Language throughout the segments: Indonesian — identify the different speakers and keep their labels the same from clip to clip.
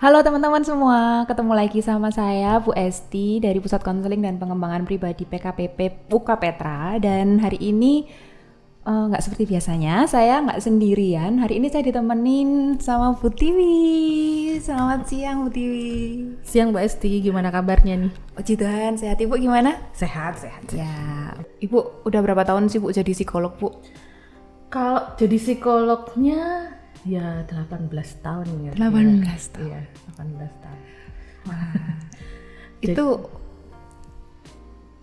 Speaker 1: Halo teman-teman semua, ketemu lagi sama saya Bu Esti dari Pusat Konseling dan Pengembangan Pribadi PKPP UKA Petra. Dan hari ini nggak seperti biasanya, saya nggak sendirian. Hari ini saya ditemenin sama Bu Tiwi. Selamat siang Bu Tiwi.
Speaker 2: Siang Mbak Esti, gimana kabarnya nih?
Speaker 1: Puji Tuhan, sehat Ibu gimana?
Speaker 2: Sehat.
Speaker 1: Ya, Ibu udah berapa tahun sih Bu jadi psikolog Bu?
Speaker 2: Kalau jadi psikolognya ya 18 tahun ya.
Speaker 1: 18 tahun.
Speaker 2: Iya, 18 tahun.
Speaker 1: Wah, itu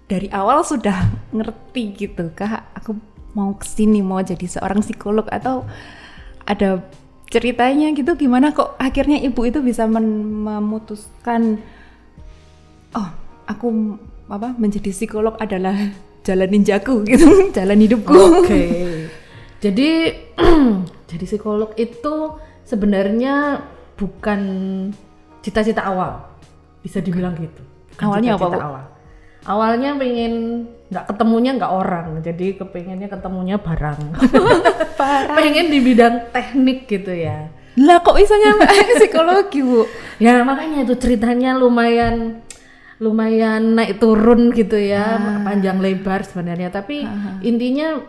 Speaker 1: dari awal sudah ngerti gitu kah aku mau kesini mau jadi seorang psikolog, atau ada ceritanya gitu gimana kok akhirnya Ibu itu bisa memutuskan aku menjadi psikolog adalah jalan ninjaku gitu, jalan hidupku.
Speaker 2: Oke. Jadi jadi psikolog itu sebenarnya bukan cita-cita awal, bisa dibilang gitu. Bukan
Speaker 1: Awalnya apa, Bu?
Speaker 2: Awalnya pengen nggak orang, jadi kepengennya ketemunya barang. Pengen di bidang teknik gitu ya.
Speaker 1: Lah kok bisa nyampe psikologi Bu?
Speaker 2: Ya makanya itu ceritanya lumayan naik turun gitu ya, panjang lebar sebenarnya. Tapi intinya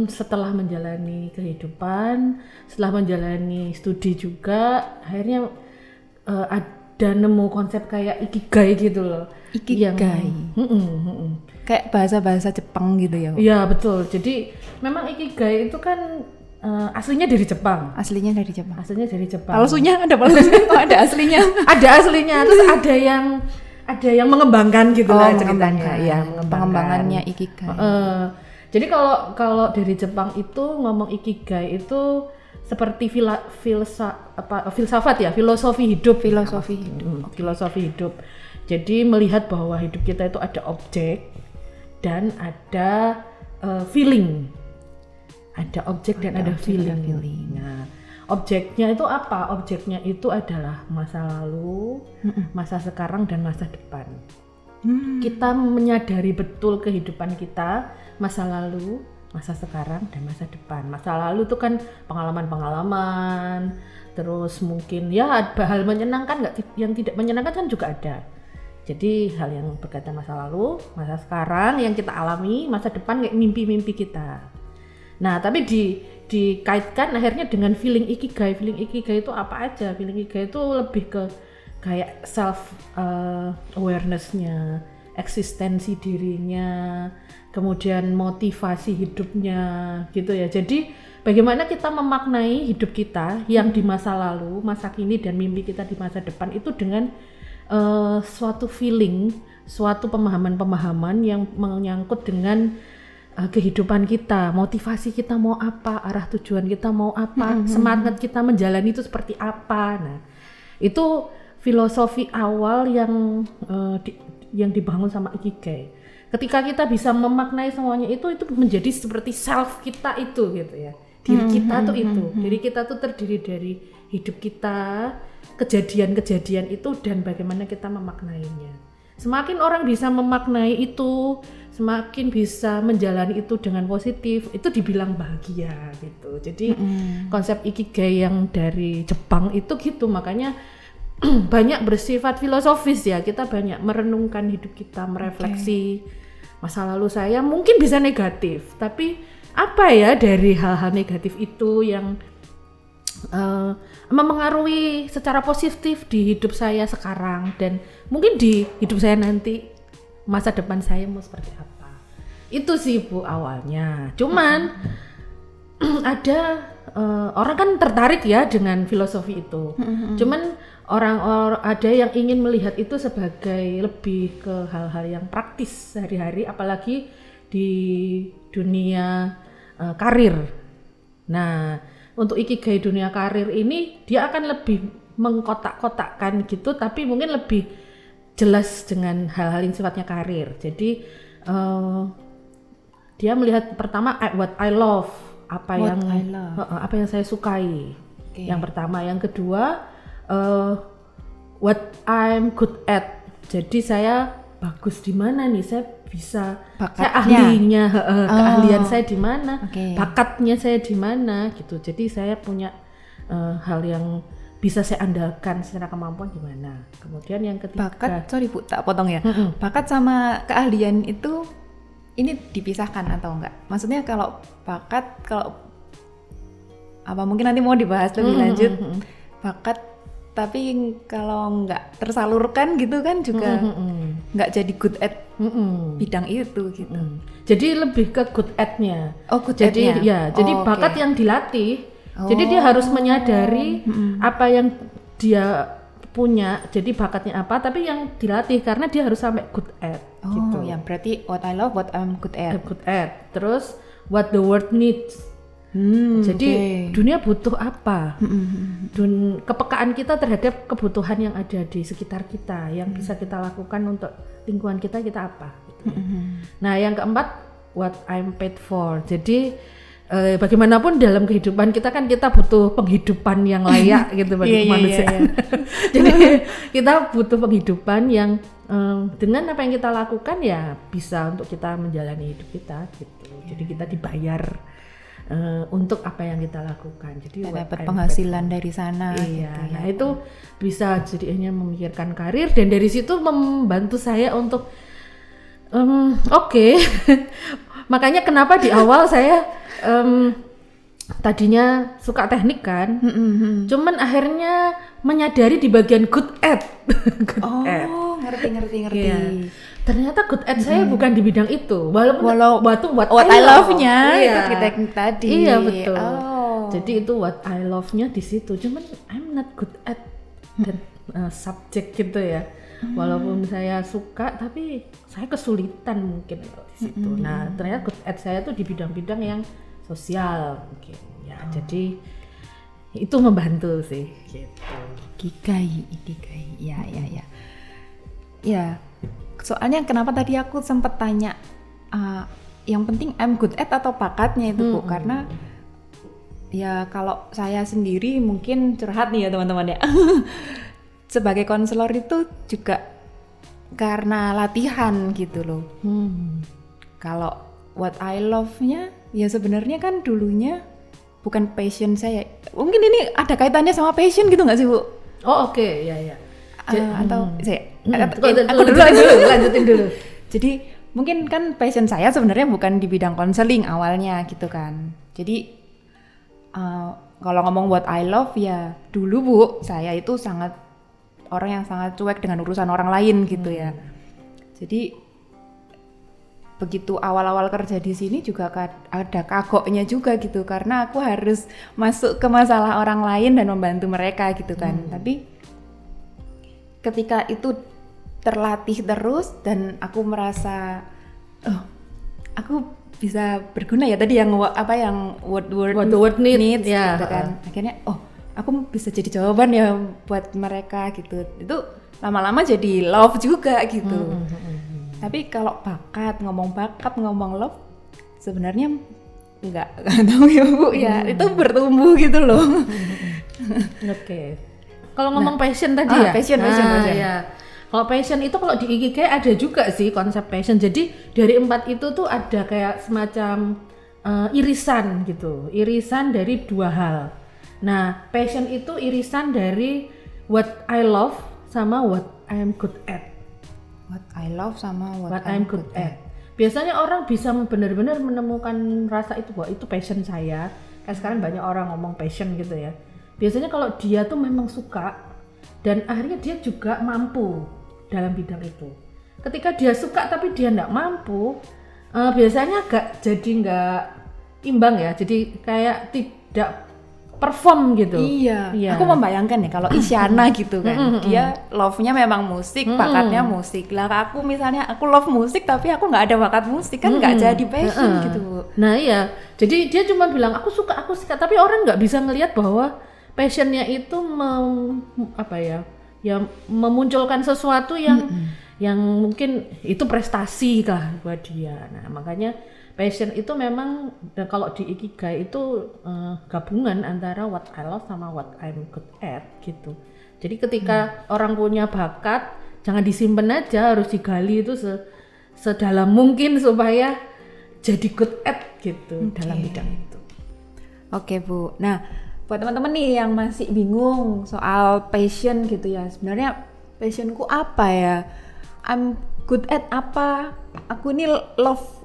Speaker 2: setelah menjalani kehidupan, setelah menjalani studi juga, akhirnya ada nemu konsep kayak ikigai gitu loh.
Speaker 1: Ikigai. Kayak bahasa-bahasa Jepang gitu ya Bu?
Speaker 2: Iya betul. Jadi memang ikigai itu kan aslinya dari Jepang.
Speaker 1: Aslinya dari Jepang.
Speaker 2: Palsunya
Speaker 1: Ada palsunya? Oh, ada aslinya.
Speaker 2: Ada aslinya. Terus ada yang mengembangkan gitu lah ceritanya.
Speaker 1: Ya, pengembangannya ikigai.
Speaker 2: Jadi kalau dari Jepang itu ngomong ikigai itu seperti filsafat ya, filosofi hidup. Filosofi hidup. Jadi melihat bahwa hidup kita itu ada objek dan ada feeling. Ada objek dan ada feeling. Nah, objeknya itu apa? Objeknya itu adalah masa lalu, masa sekarang, dan masa depan. Kita menyadari betul kehidupan kita, masa lalu, masa sekarang, dan masa depan. Masa lalu itu kan pengalaman-pengalaman, terus mungkin ya hal menyenangkan, yang tidak menyenangkan kan juga ada. Jadi hal yang berkaitan masa lalu, masa sekarang yang kita alami, masa depan kayak mimpi-mimpi kita. Nah, tapi dikaitkan akhirnya dengan feeling ikigai. Feeling ikigai itu apa aja? Feeling ikigai itu lebih ke kayak self awareness-nya, eksistensi dirinya, kemudian motivasi hidupnya gitu ya. Jadi bagaimana kita memaknai hidup kita yang di masa lalu, masa kini, dan mimpi kita di masa depan itu dengan suatu feeling, suatu pemahaman yang menyangkut dengan kehidupan kita, motivasi kita mau apa, arah tujuan kita mau apa, semangat kita menjalani itu seperti apa. Nah, itu filosofi awal yang dibangun sama ikigai. Ketika kita bisa memaknai semuanya itu menjadi seperti self kita itu gitu ya. Diri kita tuh itu, diri kita tuh terdiri dari hidup kita, kejadian-kejadian itu, dan bagaimana kita memaknainya. Semakin orang bisa memaknai itu, semakin bisa menjalani itu dengan positif, itu dibilang bahagia gitu. Jadi konsep ikigai yang dari Jepang itu gitu, makanya banyak bersifat filosofis ya. Kita banyak merenungkan hidup kita, merefleksi masa lalu saya mungkin bisa negatif, tapi apa ya dari hal-hal negatif itu yang mempengaruhi secara positif di hidup saya sekarang, dan mungkin di hidup saya nanti, masa depan saya mau seperti apa. Itu sih Bu awalnya. Cuman ada orang kan tertarik ya dengan filosofi itu. Cuman orang ada yang ingin melihat itu sebagai lebih ke hal-hal yang praktis sehari-hari, apalagi di dunia karir. Nah, untuk ikigai dunia karir ini dia akan lebih mengkotak-kotakkan gitu, tapi mungkin lebih jelas dengan hal-hal yang sifatnya karir. Jadi dia melihat pertama what I love, apa yang saya sukai. Yang pertama, yang kedua what I'm good at. Jadi saya bagus di mana nih, saya bisa, saya ahlinya, keahlian saya di mana, bakatnya saya di mana gitu. Jadi saya punya hal yang bisa saya andalkan secara kemampuan gimana. Kemudian yang ketiga,
Speaker 1: Bakat, sorry Bu, tak potong ya. Bakat sama keahlian itu ini dipisahkan atau enggak? Maksudnya kalau bakat, kalau apa mungkin nanti mau dibahas lebih lanjut, bakat tapi kalau nggak tersalurkan gitu kan juga nggak jadi good at bidang itu gitu.
Speaker 2: Jadi lebih ke good at-nya.
Speaker 1: Oh, good
Speaker 2: Jadi
Speaker 1: at-nya.
Speaker 2: ya, jadi
Speaker 1: Oh,
Speaker 2: bakat
Speaker 1: oke.
Speaker 2: yang dilatih. Jadi dia harus menyadari apa yang dia punya. Jadi bakatnya apa, tapi yang dilatih karena dia harus sampai good at gitu.
Speaker 1: Ya berarti what I love, what I'm good at.
Speaker 2: Good at. Terus what the world needs. Jadi dunia butuh apa? Kepekaan kita terhadap kebutuhan yang ada di sekitar kita, yang bisa kita lakukan untuk lingkungan kita apa? Gitu. Nah, yang keempat, what I'm paid for. Jadi bagaimanapun dalam kehidupan kita kan kita butuh penghidupan yang layak gitu bagi manusia. Jadi kita butuh penghidupan yang dengan apa yang kita lakukan ya bisa untuk kita menjalani hidup kita gitu. Jadi kita dibayar untuk apa yang kita lakukan. Jadi
Speaker 1: dapat penghasilan dari sana.
Speaker 2: Iya,
Speaker 1: gitu,
Speaker 2: nah itu bisa jadinya memikirkan karir dan dari situ membantu saya untuk oke. Makanya kenapa di awal saya tadinya suka teknik kan, cuman akhirnya menyadari di bagian good at.
Speaker 1: Ngerti.
Speaker 2: Iya. Ternyata good at saya bukan di bidang itu, walaupun what
Speaker 1: I love-nya
Speaker 2: iya.
Speaker 1: itu di teknik tadi.
Speaker 2: Iya betul.
Speaker 1: Oh.
Speaker 2: Jadi itu what I love-nya di situ. Cuman I'm not good at dan subjek gitu ya. Walaupun saya suka, tapi saya kesulitan mungkin di situ. Nah ternyata good at saya tuh di bidang-bidang yang sosial mungkin. Ya jadi itu membantu sih. Gitu.
Speaker 1: Ikigai. Ya. Soalnya kenapa tadi aku sempat tanya yang penting I'm good at atau bakatnya itu Bu, karena ya kalau saya sendiri mungkin curhat nih ya teman-teman ya. Sebagai konselor itu juga karena latihan gitu loh. Kalau what I love-nya ya sebenarnya kan dulunya bukan passion saya. Mungkin ini ada kaitannya sama passion gitu nggak sih Bu?
Speaker 2: Oh oke, ya.
Speaker 1: Atau
Speaker 2: Aku lanjutin dulu.
Speaker 1: Jadi mungkin kan passion saya sebenarnya bukan di bidang konseling awalnya gitu kan. Jadi kalau ngomong what I love ya dulu Bu, saya itu sangat orang yang sangat cuek dengan urusan orang lain gitu ya. Jadi begitu awal-awal kerja di sini juga ada kagoknya juga gitu karena aku harus masuk ke masalah orang lain dan membantu mereka gitu kan. Tapi ketika itu terlatih terus dan aku merasa aku bisa berguna ya tadi yang what the world needs
Speaker 2: ya.
Speaker 1: Gitu kan. Akhirnya aku bisa jadi jawaban ya buat mereka gitu. Itu lama-lama jadi love juga gitu. Tapi kalau bakat ngomong love sebenarnya enggak tahu ya Bu ya. Itu bertumbuh gitu loh.
Speaker 2: Oke. Kalau ngomong passion tadi
Speaker 1: passion.
Speaker 2: Ya. Kalau passion itu kalau di Ikigai ada juga sih konsep passion. Jadi dari 4 itu tuh ada kayak semacam irisan gitu. Irisan dari 2 hal. Nah, passion itu irisan dari what I love sama what I am good at.
Speaker 1: What I love sama
Speaker 2: What I'm good at. Biasanya orang bisa benar-benar menemukan rasa itu bahwa itu passion saya. Kayak sekarang banyak orang ngomong passion gitu ya. Biasanya kalau dia tuh memang suka dan akhirnya dia juga mampu dalam bidang itu. Ketika dia suka tapi dia nggak mampu, biasanya jadi nggak imbang ya. Jadi kayak tidak perform gitu.
Speaker 1: Iya. Aku membayangkan ya kalau Isyana gitu kan, dia love-nya memang musik, bakatnya musik. Lah aku misalnya aku love musik tapi aku nggak ada bakat musik kan nggak jadi passion gitu.
Speaker 2: Nah iya, jadi dia cuma bilang aku suka, tapi orang nggak bisa ngelihat bahwa passionnya itu memunculkan sesuatu yang mungkin itu prestasi lah buat dia. Nah makanya passion itu memang kalau di Ikigai itu gabungan antara what I love sama what I'm good at gitu. Jadi ketika orang punya bakat jangan disimpan aja, harus digali itu sedalam mungkin supaya jadi good at gitu dalam bidang itu.
Speaker 1: Oke Bu. Nah buat teman-teman nih yang masih bingung soal passion gitu ya, sebenarnya passionku apa ya, I'm good at apa, aku ini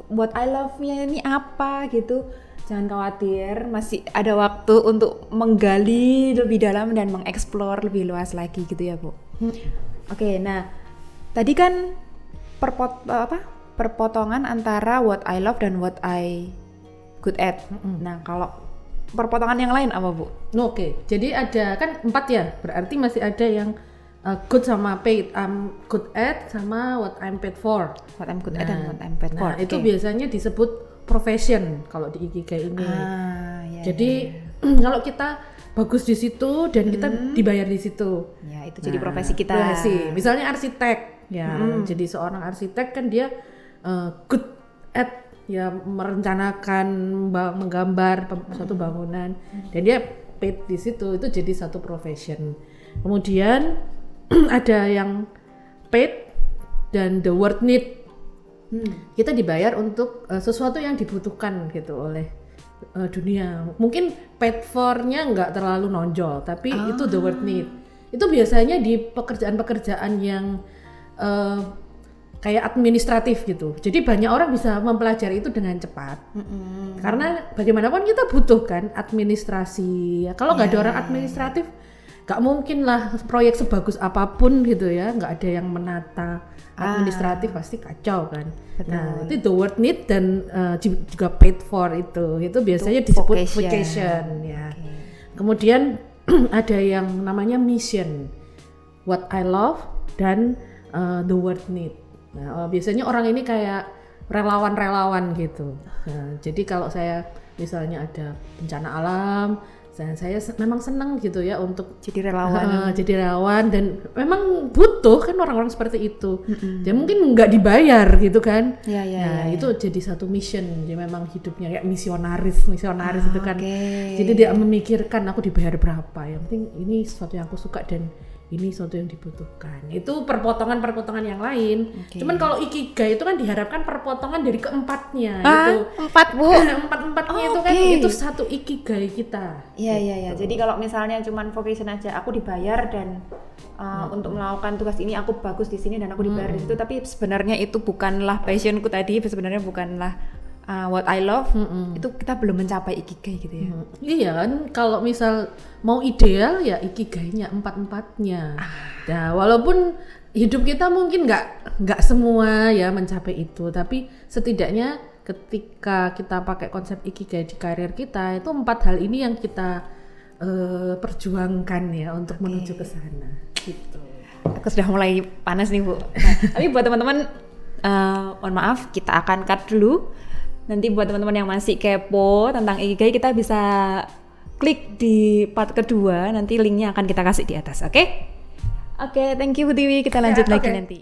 Speaker 1: what I love-nya ini apa gitu. Jangan khawatir, masih ada waktu untuk menggali lebih dalam dan mengeksplor lebih luas lagi gitu ya Bu. Oke, nah tadi kan perpotongan antara what I love dan what I good at. Nah kalau perpotongan yang lain apa Bu?
Speaker 2: Oke, jadi ada kan 4 ya, berarti masih ada yang good sama paid. I'm good at sama what I'm paid for.
Speaker 1: What I'm good at dan what I'm paid for.
Speaker 2: Nah, itu biasanya disebut profession kalau di Ikigai ini.
Speaker 1: Ya,
Speaker 2: jadi kalau kita bagus di situ dan kita dibayar di situ.
Speaker 1: Ya, itu jadi profesi kita.
Speaker 2: Profesi. Misalnya arsitek. Ya, jadi seorang arsitek kan dia good at ya merencanakan, menggambar suatu bangunan dan dia paid di situ, itu jadi satu profession. Kemudian ada yang paid dan the word need. Kita dibayar untuk sesuatu yang dibutuhkan gitu oleh dunia. Mungkin paid for-nya nggak terlalu nonjol, tapi itu the word need. Itu biasanya di pekerjaan-pekerjaan yang kayak administratif gitu. Jadi banyak orang bisa mempelajari itu dengan cepat. Karena bagaimanapun kita butuh kan administrasi. Kalau nggak ada orang administratif, nggak mungkin lah proyek sebagus apapun gitu ya, nggak ada yang menata administratif, pasti kacau kan.
Speaker 1: Betul.
Speaker 2: Nah itu the word need dan juga paid for itu biasanya disebut vocation ya. Kemudian ada yang namanya mission, what I love dan the word need. Nah, biasanya orang ini kayak relawan-relawan gitu. Nah, jadi kalau saya misalnya ada bencana alam, saya memang senang gitu ya untuk
Speaker 1: jadi relawan.
Speaker 2: Jadi relawan dan memang butuh kan orang-orang seperti itu. Dia mungkin nggak dibayar gitu kan. Nah, itu jadi satu mission. Dia memang hidupnya kayak misionaris itu kan. Jadi dia memikirkan aku dibayar berapa. Yang penting ini sesuatu yang aku suka dan ini sesuatu yang dibutuhkan. Itu perpotongan-perpotongan yang lain. Cuman kalau ikigai itu kan diharapkan perpotongan dari keempatnya gitu.
Speaker 1: 4 Bu.
Speaker 2: Empat-empatnya itu kan itu satu ikigai kita.
Speaker 1: Iya. Jadi kalau misalnya cuman vocation aja, aku dibayar dan untuk melakukan tugas ini aku bagus di sini dan aku dibayar di situ, tapi sebenarnya itu bukanlah passionku tadi, sebenarnya bukanlah what I love, itu kita belum mencapai ikigai gitu ya.
Speaker 2: Iya kan, kalau misal mau ideal ya ikigainya empat-empatnya. Nah, walaupun hidup kita mungkin nggak semua ya mencapai itu, tapi setidaknya ketika kita pakai konsep ikigai di karir kita, itu 4 hal ini yang kita perjuangkan ya untuk menuju ke sana. Gitu.
Speaker 1: Aku sudah mulai panas nih Bu. Nah, tapi buat teman-teman, mohon maaf, kita akan cut dulu. Nanti buat teman-teman yang masih kepo tentang ikigai, kita bisa klik di part kedua, nanti linknya akan kita kasih di atas, oke? Oke, thank you Bu Tiwi, kita lanjut lagi nanti.